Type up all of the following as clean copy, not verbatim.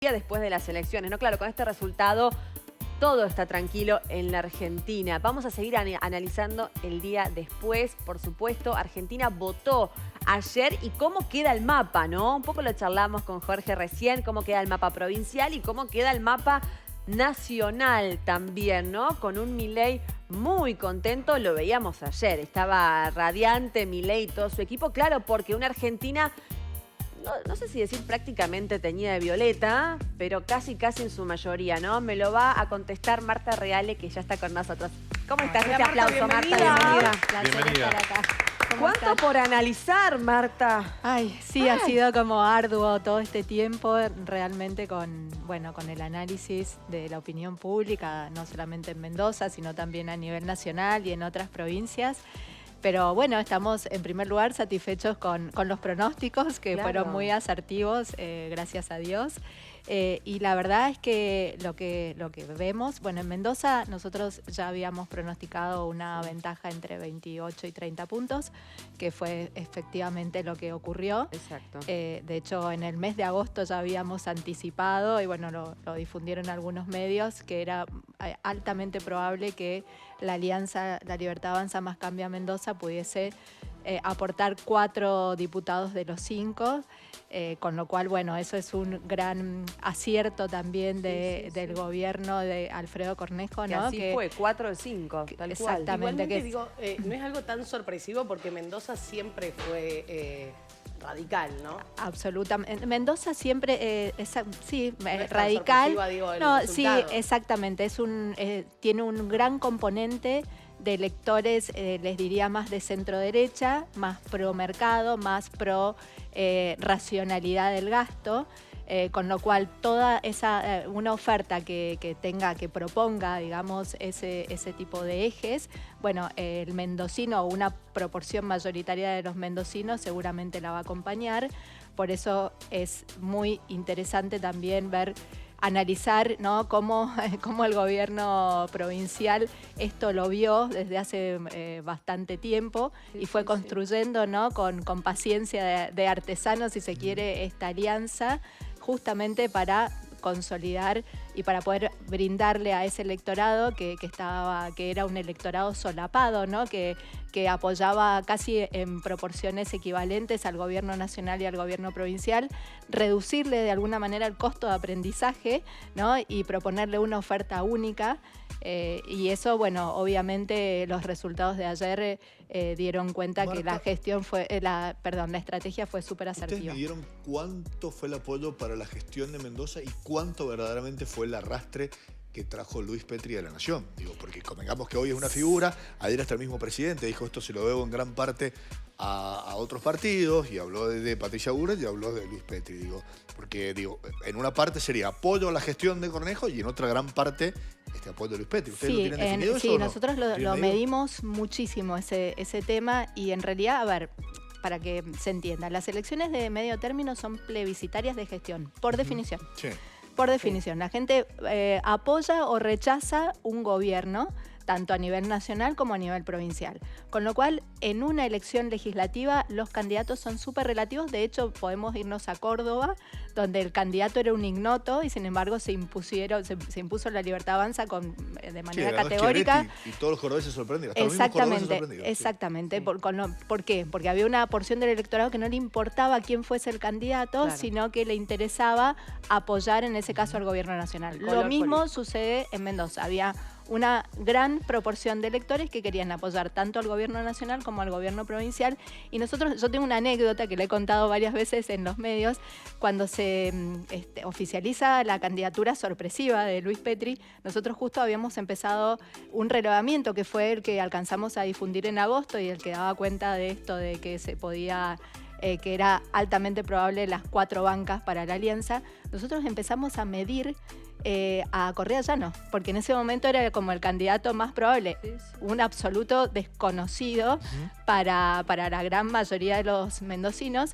día después de las elecciones, ¿no? Claro, con este resultado todo está tranquilo en la Argentina. Vamos a seguir analizando el día después, por supuesto. Argentina votó ayer y cómo queda el mapa, ¿no? Un poco lo charlamos con Jorge recién, cómo queda el mapa provincial y cómo queda el mapa nacional también, ¿no? Con un Milei muy contento, lo veíamos ayer. Estaba radiante Milei y todo su equipo, claro, porque una Argentina... No sé si decir prácticamente teñida de violeta, pero casi en su mayoría, ¿no? Me lo va a contestar Marta Reale, que ya está con nosotros. ¿Cómo estás? Hola, Este Marta, aplauso, bienvenida. Marta, bienvenida. Placer estar acá. ¿Cuánto por analizar, Marta? Ay, sí, ha sido como arduo todo este tiempo, realmente con el análisis de la opinión pública, no solamente en Mendoza, sino también a nivel nacional y en otras provincias. Pero bueno, estamos en primer lugar satisfechos con los pronósticos que fueron muy asertivos, gracias a Dios. Y la verdad es que lo que vemos, bueno, en Mendoza nosotros ya habíamos pronosticado una ventaja entre 28 y 30 puntos, que fue efectivamente lo que ocurrió. Exacto. De hecho, en el mes de agosto ya habíamos anticipado, y bueno, lo difundieron algunos medios, que era altamente probable que la alianza La Libertad Avanza más Cambia Mendoza pudiese aportar 4 diputados de los 5, con lo cual, bueno, eso es un gran acierto también del gobierno de Alfredo Cornejo, ¿no? Así fue, 4 de 5, tal cual. Igualmente digo, no es algo tan sorpresivo porque Mendoza siempre fue radical, ¿no? Absolutamente. Mendoza siempre, sí, No es tan radical. sorpresiva, digo, el No, sí, resultado. exactamente. Tiene un gran componente de electores, les diría más de centro derecha, más pro mercado, más pro racionalidad del gasto. Con lo cual toda esa una oferta que proponga, digamos, ese tipo de ejes, bueno, el mendocino o una proporción mayoritaria de los mendocinos seguramente la va a acompañar. Por eso es muy interesante también analizar, ¿no?, cómo el gobierno provincial esto lo vio desde hace bastante tiempo y fue construyendo, ¿no?, con paciencia de artesanos, si se quiere, esta alianza, justamente para consolidar y para poder brindarle a ese electorado que era un electorado solapado, ¿no?, que apoyaba casi en proporciones equivalentes al gobierno nacional y al gobierno provincial, reducirle de alguna manera el costo de aprendizaje, ¿no?, y proponerle una oferta única. Y eso, bueno, obviamente los resultados de ayer dieron cuenta, Marta, que la gestión la estrategia fue súper asertiva. ¿Ustedes midieron cuánto fue el apoyo para la gestión de Mendoza y cuánto verdaderamente fue el arrastre que trajo Luis Petri a la Nación? Digo, porque convengamos que hoy es una figura, ayer hasta el mismo presidente dijo esto se lo debo en gran parte a otros partidos, y habló de Patricia Bullrich y habló de Luis Petri, digo, porque digo, en una parte sería apoyo a la gestión de Cornejo y en otra gran parte apoyo a Luis Petri. ¿Ustedes lo tienen definido eso? Sí, ¿o no? Nosotros lo medimos muchísimo ese tema, y en realidad, a ver, para que se entienda, las elecciones de medio término son plebiscitarias de gestión, por definición. Sí. Por definición, la gente apoya o rechaza un gobierno, tanto a nivel nacional como a nivel provincial. Con lo cual, en una elección legislativa, los candidatos son súper relativos. De hecho, podemos irnos a Córdoba, donde el candidato era un ignoto y sin embargo se impuso La Libertad Avanza de manera categórica. Y todos los cordobeses sorprendieron. Exactamente. Sí. ¿Por qué? Porque había una porción del electorado que no le importaba quién fuese el candidato, sino que le interesaba apoyar, en ese caso, al gobierno nacional. Lo mismo sucede en Mendoza. Había una gran proporción de electores que querían apoyar tanto al gobierno nacional como al gobierno provincial. Y yo tengo una anécdota que le he contado varias veces en los medios. Cuando se oficializa la candidatura sorpresiva de Luis Petri, nosotros justo habíamos empezado un relevamiento que fue el que alcanzamos a difundir en agosto y el que daba cuenta de esto, de que se podía... que era altamente probable las 4 bancas para la alianza. Nosotros empezamos a medir a Correa Llano, porque en ese momento era como el candidato más probable, un absoluto desconocido para la gran mayoría de los mendocinos.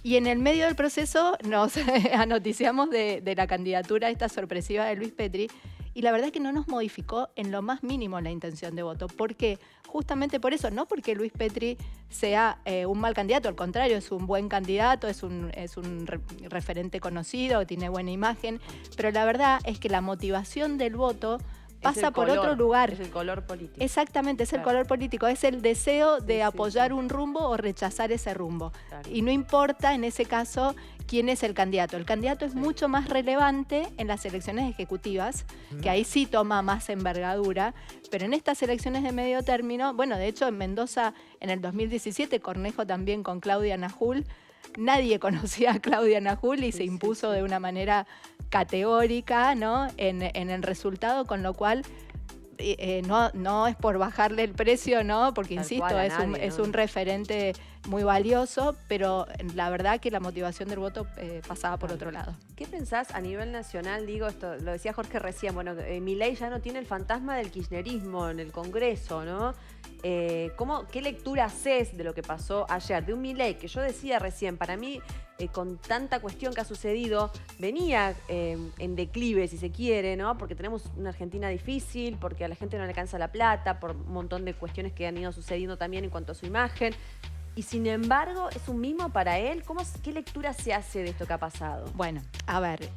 Y en el medio del proceso nos anoticiamos de la candidatura esta sorpresiva de Luis Petri, y la verdad es que no nos modificó en lo más mínimo la intención de voto. ¿Por qué? Justamente por eso, no porque Luis Petri sea un mal candidato, al contrario, es un buen candidato, es un referente conocido, tiene buena imagen, pero la verdad es que la motivación del voto pasa por otro lugar. Es el color político. Exactamente, es el color político, es el deseo de apoyar un rumbo o rechazar ese rumbo. Claro. Y no importa en ese caso quién es el candidato. El candidato es mucho más relevante en las elecciones ejecutivas, que ahí sí toma más envergadura, pero en estas elecciones de medio término, bueno, de hecho en Mendoza en el 2017, Cornejo también con Claudia Najul, nadie conocía a Claudia Najul y se impuso de una manera categórica, ¿no? en el resultado, con lo cual no es por bajarle el precio, ¿no? Porque, Tal insisto, cual, es un referente muy valioso, pero la verdad que la motivación del voto pasaba por otro lado. ¿Qué pensás a nivel nacional? Digo, esto lo decía Jorge recién, bueno, Milei ya no tiene el fantasma del kirchnerismo en el Congreso, ¿no? ¿Qué lectura haces de lo que pasó ayer? De un Milei que yo decía recién, para mí, con tanta cuestión que ha sucedido, venía en declive, si se quiere, ¿no? Porque tenemos una Argentina difícil, porque a la gente no le alcanza la plata, por un montón de cuestiones que han ido sucediendo también en cuanto a su imagen. Y sin embargo, ¿es un mimo para él? ¿Qué lectura se hace de esto que ha pasado? Bueno, a ver,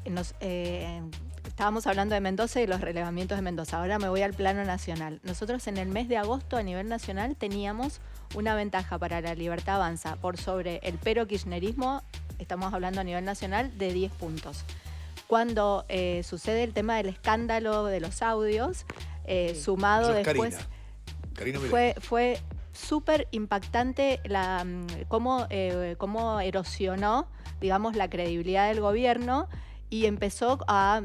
estábamos hablando de Mendoza y de los relevamientos de Mendoza. Ahora me voy al plano nacional. Nosotros en el mes de agosto a nivel nacional teníamos una ventaja para La Libertad Avanza por sobre el pero-kirchnerismo, estamos hablando a nivel nacional, de 10 puntos. Cuando sucede el tema del escándalo de los audios, sumado después... Karina Milei. Fue súper impactante cómo erosionó, digamos, la credibilidad del gobierno y empezó a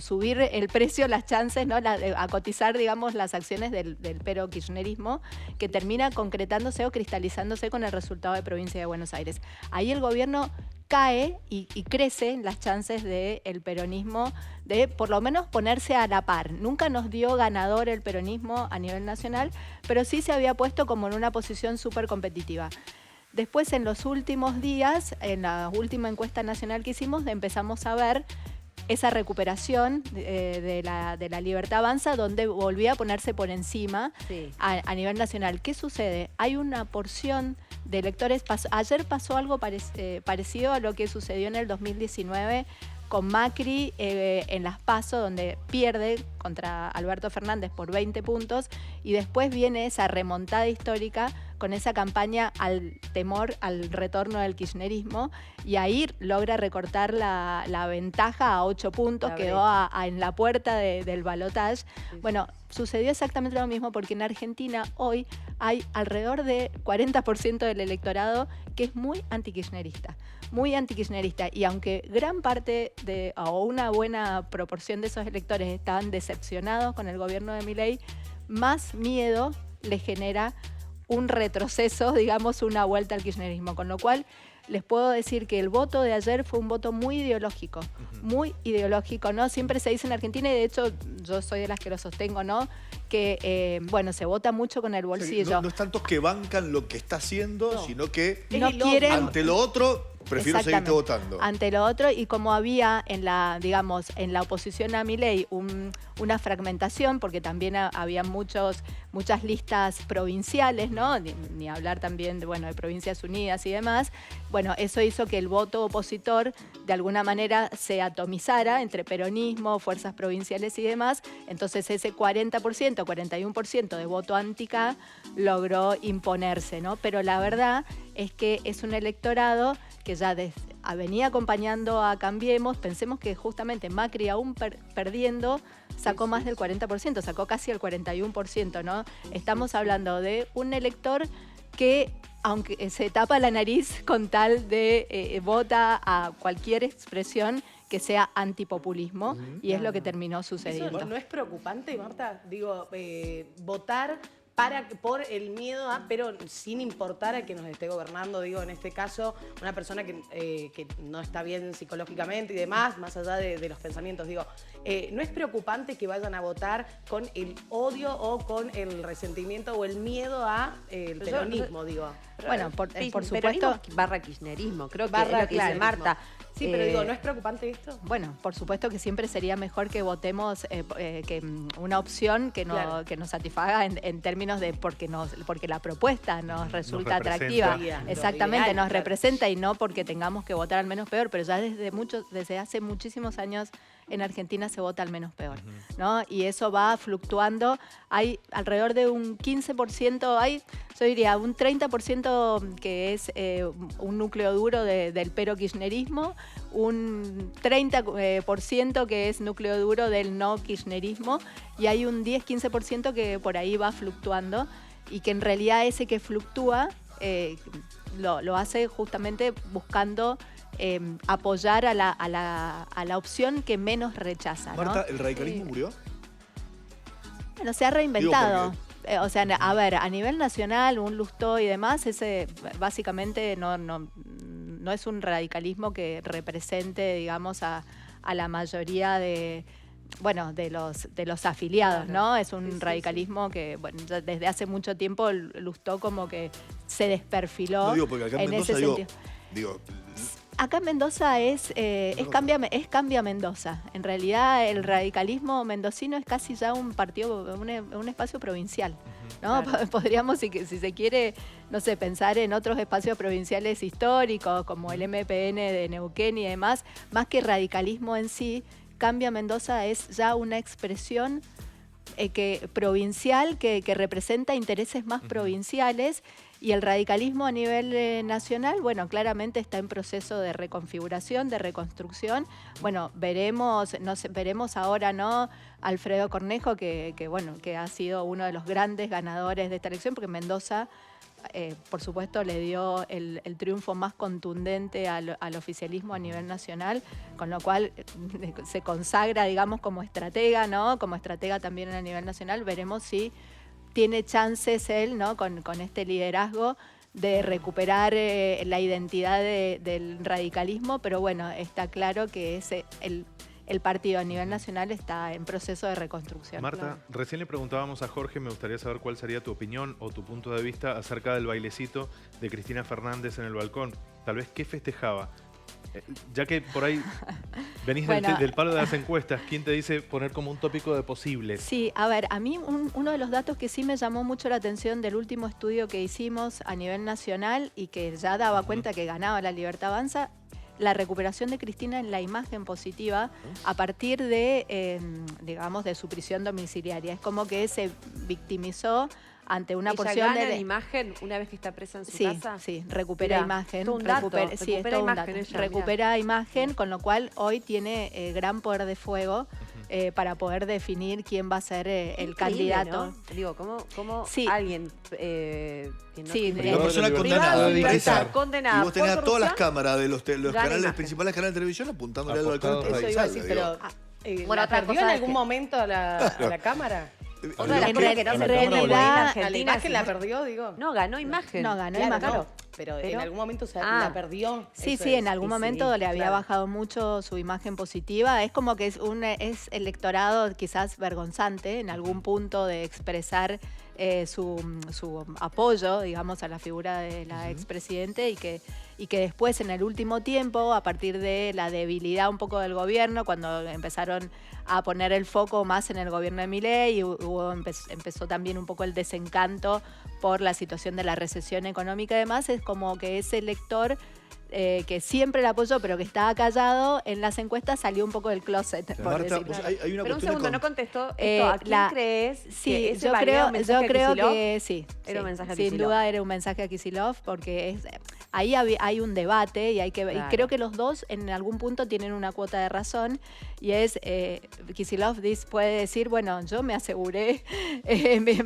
subir el precio, las chances, ¿no? A cotizar, digamos, las acciones del pero kirchnerismo, que termina concretándose o cristalizándose con el resultado de Provincia de Buenos Aires. Ahí el gobierno cae y crecen las chances del peronismo de por lo menos ponerse a la par. Nunca nos dio ganador el peronismo a nivel nacional, pero sí se había puesto como en una posición súper competitiva. Después, en los últimos días, en la última encuesta nacional que hicimos, empezamos a ver esa recuperación de la Libertad Avanza, donde volvía a ponerse por encima a nivel nacional. ¿Qué sucede? Hay una porción de electores. Ayer pasó algo parecido a lo que sucedió en el 2019 con Macri en las PASO, donde pierde contra Alberto Fernández por 20 puntos, y después viene esa remontada histórica con esa campaña al temor al retorno del kirchnerismo, y ahí logra recortar la ventaja a 8 puntos, quedó en la puerta del balotaje. Bueno, sucedió exactamente lo mismo, porque en Argentina hoy hay alrededor de 40% del electorado que es muy antikirchnerista, y aunque gran parte o una buena proporción de esos electores estaban decepcionados con el gobierno de Milei, más miedo les genera un retroceso, digamos, una vuelta al kirchnerismo, con lo cual les puedo decir que el voto de ayer fue un voto muy ideológico, ¿no? Siempre se dice en Argentina, y de hecho yo soy de las que lo sostengo, ¿no? Que, se vota mucho con el bolsillo. No es tanto que bancan lo que está haciendo, sino que no quieren... ante lo otro prefiero seguirte votando. Ante lo otro, y como había en la oposición a Milei una fragmentación, porque también había muchas listas provinciales, ¿no? Ni hablar también de Provincias Unidas y demás. Bueno, eso hizo que el voto opositor de alguna manera se atomizara entre peronismo, fuerzas provinciales y demás. Entonces ese 40%, 41% de voto anti-K logró imponerse, ¿no? Pero la verdad es que es un electorado que ya venía acompañando a Cambiemos. Pensemos que justamente Macri, aún perdiendo, sacó más del 40%, sacó casi el 41%, ¿no? Estamos hablando de un elector que, aunque se tapa la nariz con tal de vota a cualquier expresión que sea antipopulismo, y es lo que terminó sucediendo. ¿Eso no es preocupante, Marta? Digo, votar por el miedo a, pero sin importar a que nos esté gobernando, digo, en este caso, una persona que no está bien psicológicamente y demás, más allá de los pensamientos, digo, ¿no es preocupante que vayan a votar con el odio o con el resentimiento o el miedo a el peronismo, digo? Bueno, por supuesto. Peronismo barra kirchnerismo, creo que Barra es lo que dice clarismo. Marta. Sí, pero digo, ¿no es preocupante esto? Bueno, por supuesto que siempre sería mejor que votemos una opción que, Claro. que nos satisfaga en términos de porque la propuesta nos resulta representa. atractiva. Lo Exactamente, ideal, nos claro. representa y no porque tengamos que votar al menos peor, pero ya desde hace muchísimos años en Argentina se vota al menos peor, ¿no? Y eso va fluctuando. Hay alrededor de un 15%, yo diría un 30% que es un núcleo duro del pero-kirchnerismo, un 30% que es núcleo duro del no-kirchnerismo y hay un 10-15% que por ahí va fluctuando y que en realidad ese que fluctúa lo hace justamente buscando apoyar a la opción que menos rechaza, ¿no? Marta, ¿el radicalismo murió? Bueno, se ha reinventado. Digo, O sea, a ver, a nivel nacional, un Lustó y demás, ese básicamente no es un radicalismo que represente, digamos, a la mayoría de los afiliados, Claro. ¿no? Es un Sí, sí, radicalismo que, bueno, ya desde hace mucho tiempo Lustó como que se desperfiló No digo, porque acá en en Mendoza ese sentido. digo, Acá en Mendoza es Cambia Mendoza. En realidad el radicalismo mendocino es casi ya un partido, un espacio provincial, ¿no? Claro. Podríamos, si se quiere, no sé, pensar en otros espacios provinciales históricos como el MPN de Neuquén y demás, más que radicalismo en sí, Cambia Mendoza es ya una expresión provincial que representa intereses más provinciales. Y el radicalismo a nivel nacional, bueno, claramente está en proceso de reconfiguración, de reconstrucción. Bueno, veremos ahora, ¿no? Alfredo Cornejo, que ha sido uno de los grandes ganadores de esta elección, porque Mendoza, por supuesto, le dio el triunfo más contundente al oficialismo a nivel nacional, con lo cual se consagra, digamos, como estratega, ¿no? Como estratega también a nivel nacional. Veremos si tiene chances él, ¿no? Con este liderazgo de recuperar la identidad del radicalismo, pero bueno, está claro que el partido a nivel nacional está en proceso de reconstrucción. Marta, recién le preguntábamos a Jorge, me gustaría saber cuál sería tu opinión o tu punto de vista acerca del bailecito de Cristina Fernández en el balcón. Tal vez, ¿qué festejaba? Ya que por ahí venís del palo de las encuestas, ¿quién te dice poner como un tópico de posibles? Sí, a ver, a mí uno de los datos que sí me llamó mucho la atención del último estudio que hicimos a nivel nacional y que ya daba cuenta que ganaba la Libertad Avanza, la recuperación de Cristina en la imagen positiva a partir digamos, de su prisión domiciliaria. Es como que se victimizó ante una ¿Ella porción gana de imagen una vez que está presa en su Sí, casa? sí, recupera Mirá, imagen. todo un dato, recupera recupera todo un imagen dato. ella, Recupera imagen, con lo cual hoy tiene gran poder de fuego para poder definir quién va a ser el Increíble, candidato. ¿no? Digo, ¿cómo Sí. alguien que no Sí, tiene- una persona Libertad condenada. de libertad, gritar. condenada Y vos por tenés a todas las corrupción. cámaras de los Gana canales, imagen. principales canales de televisión apuntándole al balcón Apostado. para Eso iba a revisarla, decir, digo. pero Bueno, ¿la otra perdió cosa en es algún que- momento a la cámara? Otra de las En cosas que no real- se en puede poner realidad- en ¿A la Argentina imagen es- la perdió, digo? No, ganó imagen. No, ganó Claro, imagen. no, pero en algún momento la perdió. Sí, Eso sí, es. en algún sí, momento le había claro. bajado mucho su imagen positiva. Es como que es electorado quizás vergonzante en algún punto de expresar su apoyo, digamos, a la figura de la expresidente y que después en el último tiempo, a partir de la debilidad un poco del gobierno, cuando empezaron a poner el foco más en el gobierno de Milei y empezó también un poco el desencanto por la situación de la recesión económica y demás, es como que ese elector que siempre la apoyó, pero que estaba callado, en las encuestas salió un poco del closet, por Marta, decirlo. hay una Pero un cuestión segundo, de no contestó esto. ¿A quién crees Sí, que ese yo valía creo, un mensaje yo a creo Kicillof? que sí. Era un sí. mensaje a Sin Kicillof. duda era un mensaje a Kicillof porque ahí hay un debate y hay que Claro. y creo que los dos en algún punto tienen una cuota de razón y es Kicillof puede decir, bueno, yo me aseguré,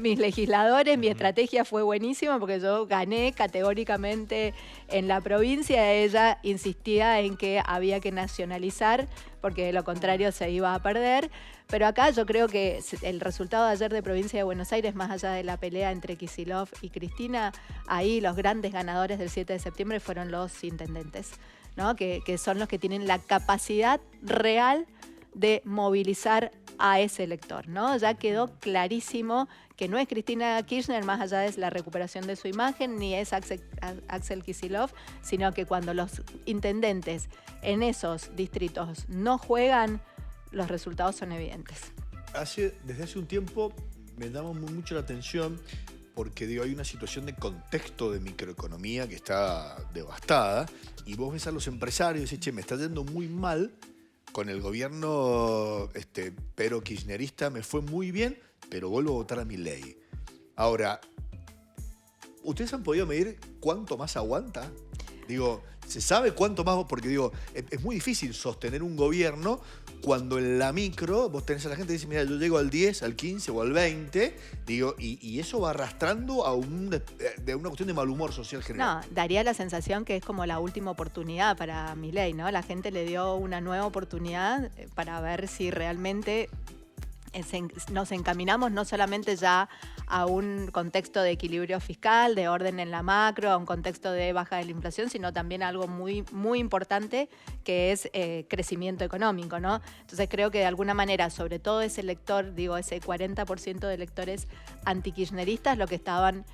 mis legisladores, mi estrategia fue buenísima porque yo gané categóricamente en la provincia. Ella insistía en que había que nacionalizar porque de lo contrario se iba a perder. Pero acá yo creo que el resultado de ayer de Provincia de Buenos Aires, más allá de la pelea entre Kicillof y Cristina, ahí los grandes ganadores del 7 de septiembre fueron los intendentes, ¿no? Que son los que tienen la capacidad real de movilizar a ese elector, ¿no? Ya quedó clarísimo que no es Cristina Kirchner, más allá de la recuperación de su imagen, ni es Axel Kicillof, sino que cuando los intendentes en esos distritos no juegan, los resultados son evidentes. Desde hace un tiempo me llama mucho la atención porque digo, hay una situación de contexto de microeconomía que está devastada y vos ves a los empresarios y decís, che, me está yendo muy mal con el gobierno pero kirchnerista, me fue muy bien, pero vuelvo a votar a Milei. Ahora, ¿ustedes han podido medir cuánto más aguanta? Digo, ¿se sabe cuánto más? Porque digo, es muy difícil sostener un gobierno cuando en la micro vos tenés a la gente que dice, mira, yo llego al 10, al 15 o al 20, digo, y eso va arrastrando a de una cuestión de mal humor social general. No, daría la sensación que es como la última oportunidad para Milei, ¿no? La gente le dio una nueva oportunidad para ver si realmente nos encaminamos no solamente ya a un contexto de equilibrio fiscal, de orden en la macro, a un contexto de baja de la inflación, sino también a algo muy, muy importante que es crecimiento económico, ¿no? Entonces creo que de alguna manera, sobre todo ese elector, digo, ese 40% de electores antikirchneristas, lo que estaban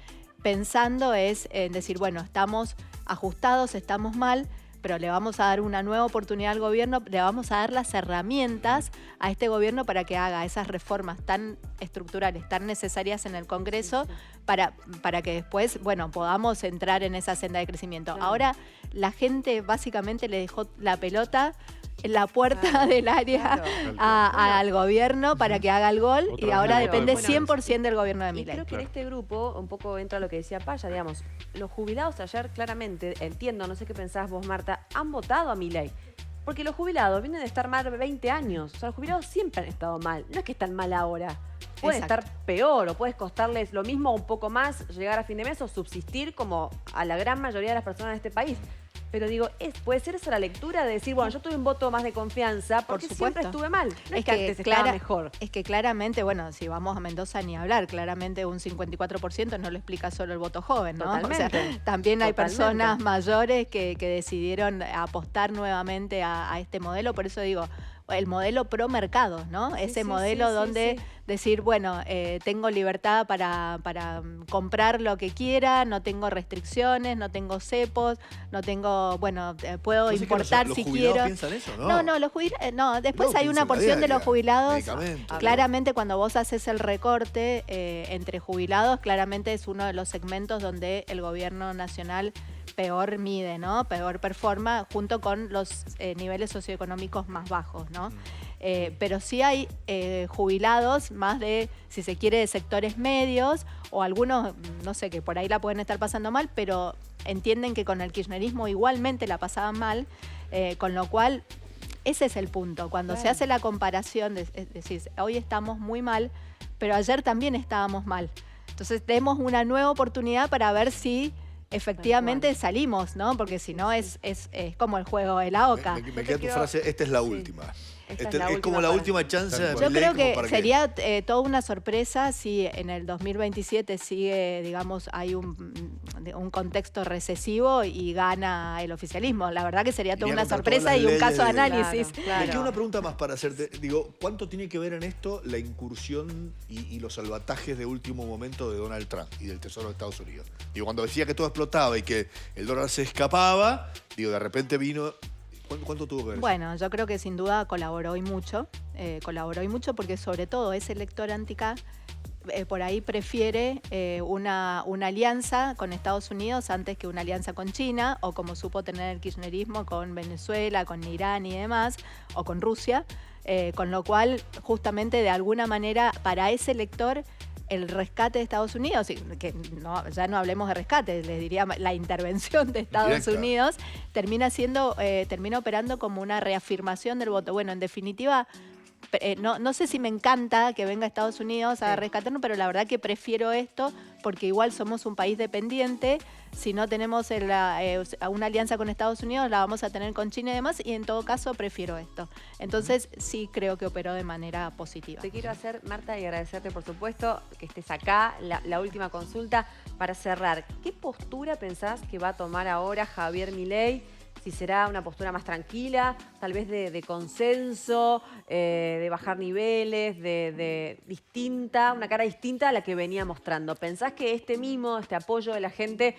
pensando es en decir, bueno, estamos ajustados, estamos mal, pero le vamos a dar una nueva oportunidad al gobierno, le vamos a dar las herramientas a este gobierno para que haga esas reformas tan estructurales, tan necesarias en el Congreso, para que después, bueno, podamos entrar en esa senda de crecimiento. Claro. Ahora, la gente básicamente le dejó la pelota en la puerta del área al gobierno para que haga el gol Otra y ahora vez depende bueno, 100% del gobierno de Y Milei. creo que en este grupo, un poco entra lo que decía Paya, digamos, los jubilados ayer claramente, entiendo, no sé qué pensás vos, Marta, han votado a Milei. Porque los jubilados vienen de estar mal 20 años. O sea, los jubilados siempre han estado mal. No es que están mal ahora. Puede Exacto. estar peor o puede costarles lo mismo o un poco más llegar a fin de mes o subsistir como a la gran mayoría de las personas de este país. Pero digo, puede ser esa la lectura de decir, bueno, yo tuve un voto más de confianza porque siempre estuve mal. No es que antes estaba mejor. Es que claramente, bueno, si vamos a Mendoza ni hablar, claramente un 54% no lo explica solo el voto joven, ¿no? Totalmente. O sea, también hay Totalmente. personas mayores que decidieron apostar nuevamente a este modelo. Por eso digo, el modelo pro mercado, ¿no? Sí, Ese sí, modelo sí, donde sí. decir, bueno, tengo libertad para comprar lo que quiera, no tengo restricciones, no tengo cepos, no tengo, bueno, puedo ¿Vos decís que importar los si jubilados quiero. piensan eso? No, No, los jubilados, no, después No, hay una piensan la porción de los diaria, jubilados. medicamentos. Claramente cuando vos haces el recorte entre jubilados, claramente es uno de los segmentos donde el gobierno nacional peor mide, ¿no? Peor performa junto con los niveles socioeconómicos más bajos, ¿no? Pero sí hay jubilados más de, si se quiere, de sectores medios o algunos, no sé, que por ahí la pueden estar pasando mal, pero entienden que con el kirchnerismo igualmente la pasaban mal, con lo cual ese es el punto. Cuando se hace la comparación, es decir, hoy estamos muy mal, pero ayer también estábamos mal. Entonces demos una nueva oportunidad para ver si efectivamente salimos, ¿no? Porque si no es como el juego de la oca. Me queda tu frase, esta es la última. Esta es la Es como última la para- última chance de Tal Yo Milei creo como que para sería toda una sorpresa si en el 2027 sigue, digamos, hay un contexto recesivo y gana el oficialismo. La verdad que sería toda Iría una contra sorpresa todas y las un caso de leyes de- análisis. Claro. Me queda una pregunta más para hacerte. Digo, ¿cuánto tiene que ver en esto la incursión y los salvatajes de último momento de Donald Trump y del Tesoro de Estados Unidos? Digo, cuando decía que todo explotaba y que el dólar se escapaba, digo, de repente vino... ¿Cuánto tuvo que ver eso? Bueno, yo creo que sin duda colaboró y mucho porque sobre todo ese elector anti-K por ahí prefiere una alianza con Estados Unidos antes que una alianza con China, o como supo tener el kirchnerismo con Venezuela, con Irán y demás, o con Rusia, con lo cual justamente de alguna manera para ese elector el rescate de Estados Unidos, que no, ya no hablemos de rescate, les diría la intervención de Estados Directa. Unidos, termina operando como una reafirmación del voto. Bueno, en definitiva, no sé si me encanta que venga Estados Unidos a rescatarnos, pero la verdad que prefiero esto porque igual somos un país dependiente. Si no tenemos una alianza con Estados Unidos, la vamos a tener con China y demás, y en todo caso prefiero esto. Entonces sí creo que operó de manera positiva. Te quiero hacer, Marta, y agradecerte por supuesto que estés acá. La última consulta para cerrar. ¿Qué postura pensás que va a tomar ahora Javier Milei? Si será una postura más tranquila, tal vez de consenso, de bajar niveles, de distinta, una cara distinta a la que venía mostrando. ¿Pensás que este mimo, este apoyo de la gente,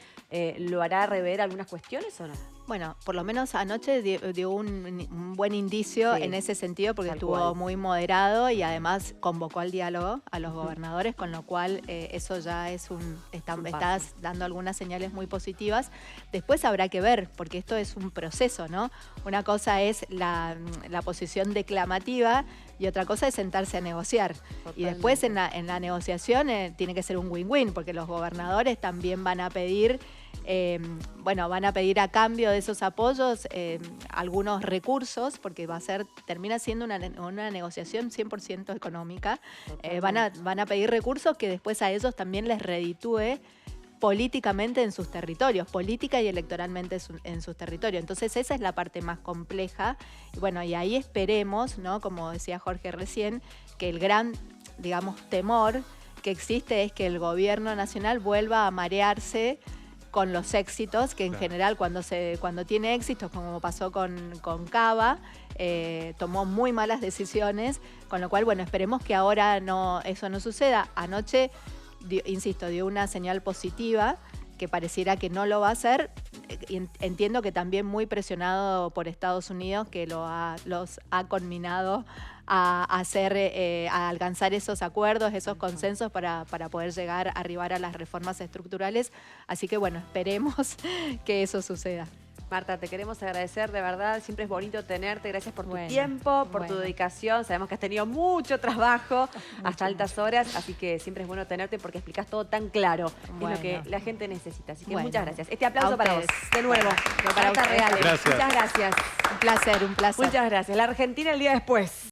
lo hará rever algunas cuestiones o no? Bueno, por lo menos anoche dio un buen indicio en ese sentido, porque estuvo muy moderado y además convocó al diálogo a los gobernadores, con lo cual eso ya es estás dando algunas señales muy positivas. Después habrá que ver, porque esto es un proceso, ¿no? Una cosa es la posición declamativa y otra cosa es sentarse a negociar. Totalmente. Y después en la negociación tiene que ser un win-win, porque los gobernadores también van a pedir van a pedir a cambio de esos apoyos algunos recursos, porque termina siendo una negociación 100% económica. Van a pedir recursos que después a ellos también les reditúe políticamente en sus territorios, política y electoralmente en sus territorios. Entonces esa es la parte más compleja. Y bueno, y ahí esperemos, ¿no? Como decía Jorge recién, que el gran, digamos, temor que existe es que el gobierno nacional vuelva a marearse con los éxitos, que en general cuando tiene éxitos, como pasó con Cava, tomó muy malas decisiones, con lo cual, bueno, esperemos que ahora eso no suceda. Anoche, insisto, dio una señal positiva, que pareciera que no lo va a hacer. Entiendo que también muy presionado por Estados Unidos, que los ha conminado a alcanzar esos acuerdos, esos consensos para poder arribar a las reformas estructurales. Así que bueno, esperemos que eso suceda. Marta, te queremos agradecer, de verdad, siempre es bonito tenerte, gracias por tu tiempo, por tu dedicación, sabemos que has tenido mucho trabajo hasta altas horas, así que siempre es bueno tenerte porque explicás todo tan claro, es lo que la gente necesita, así que muchas gracias. Este aplauso para vos, de nuevo, para Marta Reales. Gracias. Muchas gracias. Un placer. Muchas gracias. La Argentina el día después.